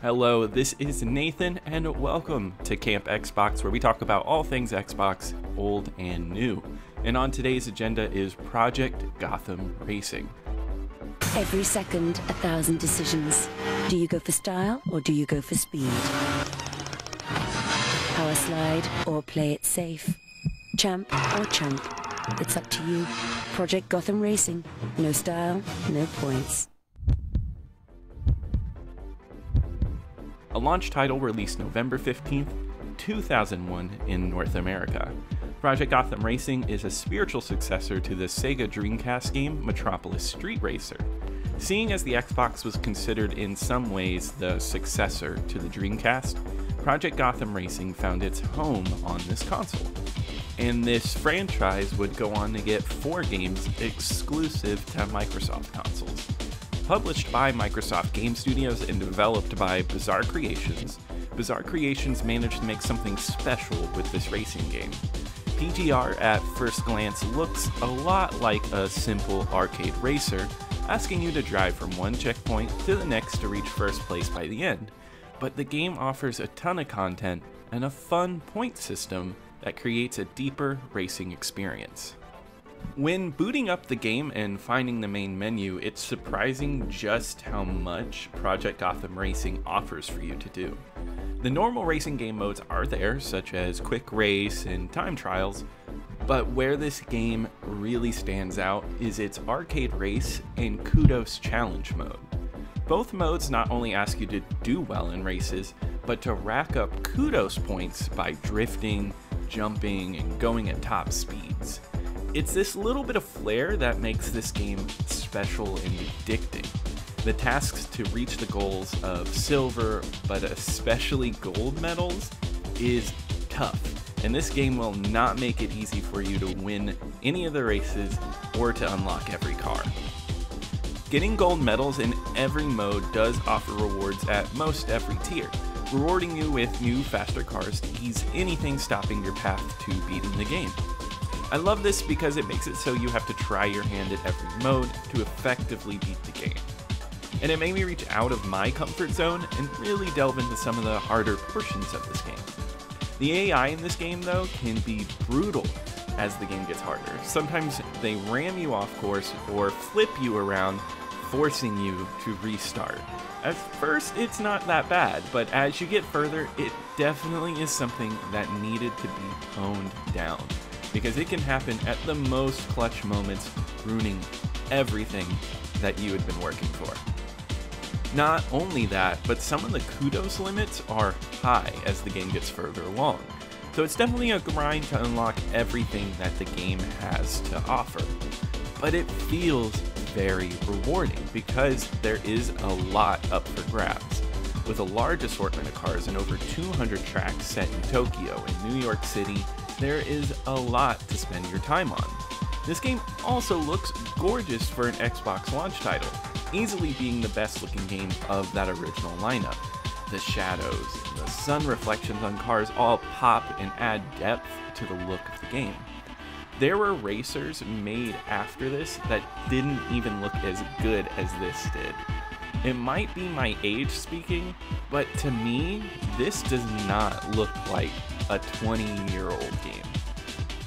Hello, this is Nathan, and welcome to Camp Xbox, where we talk about all things Xbox, old and new. And on today's agenda is Project Gotham Racing. Every second, 1,000 decisions. Do you go for style or do you go for speed? Power slide or play it safe? Champ or chump? It's up to you. Project Gotham Racing. No style, no points. A launch title released November 15th, 2001 in North America. Project Gotham Racing is a spiritual successor to the Sega Dreamcast game Metropolis Street Racer. Seeing as the Xbox was considered in some ways the successor to the Dreamcast, Project Gotham Racing found its home on this console. And this franchise would go on to get 4 games exclusive to Microsoft consoles. Published by Microsoft Game Studios and developed by Bizarre Creations, Bizarre Creations managed to make something special with this racing game. PGR at first glance looks a lot like a simple arcade racer, asking you to drive from one checkpoint to the next to reach first place by the end. But the game offers a ton of content and a fun point system that creates a deeper racing experience. When booting up the game and finding the main menu, it's surprising just how much Project Gotham Racing offers for you to do. The normal racing game modes are there, such as Quick Race and Time Trials, but where this game really stands out is its Arcade Race and Kudos Challenge mode. Both modes not only ask you to do well in races, but to rack up Kudos points by drifting, jumping, and going at top speeds. It's this little bit of flair that makes this game special and addicting. The tasks to reach the goals of silver, but especially gold medals, is tough, and this game will not make it easy for you to win any of the races or to unlock every car. Getting gold medals in every mode does offer rewards at most every tier, rewarding you with new, faster cars to ease anything stopping your path to beating the game. I love this because it makes it so you have to try your hand at every mode to effectively beat the game. And it made me reach out of my comfort zone and really delve into some of the harder portions of this game. The AI in this game, though, can be brutal as the game gets harder. Sometimes they ram you off course or flip you around, forcing you to restart. At first, it's not that bad, but as you get further, it definitely is something that needed to be toned down, because it can happen at the most clutch moments, ruining everything that you had been working for. Not only that, but some of the kudos limits are high as the game gets further along, so it's definitely a grind to unlock everything that the game has to offer. But it feels very rewarding because there is a lot up for grabs. With a large assortment of cars and over 200 tracks set in Tokyo and New York City, there is a lot to spend your time on. This game also looks gorgeous for an Xbox launch title, easily being the best looking game of that original lineup. The shadows and the sun reflections on cars all pop and add depth to the look of the game. There were racers made after this that didn't even look as good as this did. It might be my age speaking, but to me, this does not look like a 20-year-old game.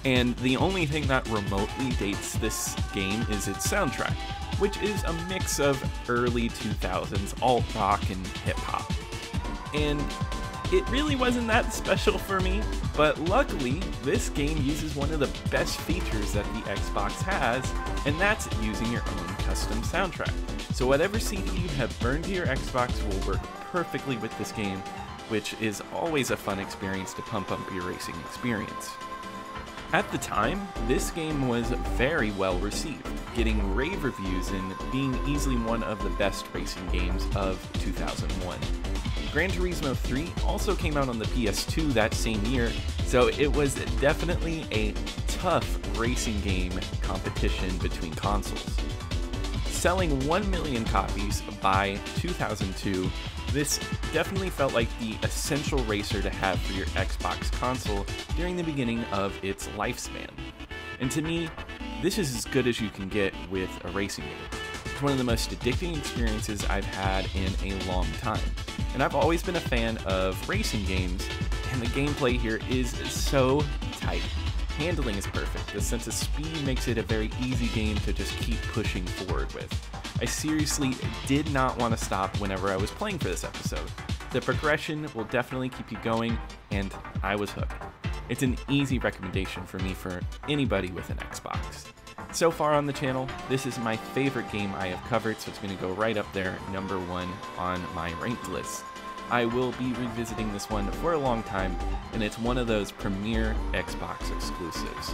And the only thing that remotely dates this game is its soundtrack, which is a mix of early 2000s alt rock and hip hop. And it really wasn't that special for me, but luckily, this game uses one of the best features that the Xbox has, and that's using your own custom soundtrack. So whatever CD you have burned to your Xbox will work perfectly with this game, which is always a fun experience to pump up your racing experience. At the time, this game was very well received, getting rave reviews and being easily one of the best racing games of 2001. Gran Turismo 3 also came out on the PS2 that same year, so it was definitely a tough racing game competition between consoles. Selling 1 million copies by 2002, this definitely felt like the essential racer to have for your Xbox console during the beginning of its lifespan. And to me, this is as good as you can get with a racing game. It's one of the most addicting experiences I've had in a long time. and I've always been a fan of racing games, and the gameplay here is so tight. Handling is perfect. The sense of speed makes it a very easy game to just keep pushing forward with. I seriously did not want to stop whenever I was playing for this episode. The progression will definitely keep you going, and I was hooked. It's an easy recommendation for me for anybody with an Xbox. So far on the channel, this is my favorite game I have covered, so it's going to go right up there, number 1 on my ranked list. I will be revisiting this one for a long time, and it's one of those premier Xbox exclusives.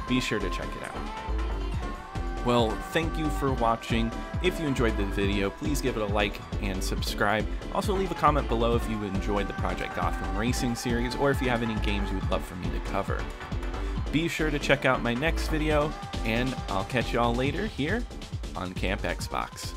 Be sure to check it out. Well, thank you for watching. If you enjoyed the video, please give it a like and subscribe. Also leave a comment below if you enjoyed the Project Gotham Racing series, or if you have any games you would love for me to cover. Be sure to check out my next video, and I'll catch you all later here on Camp Xbox.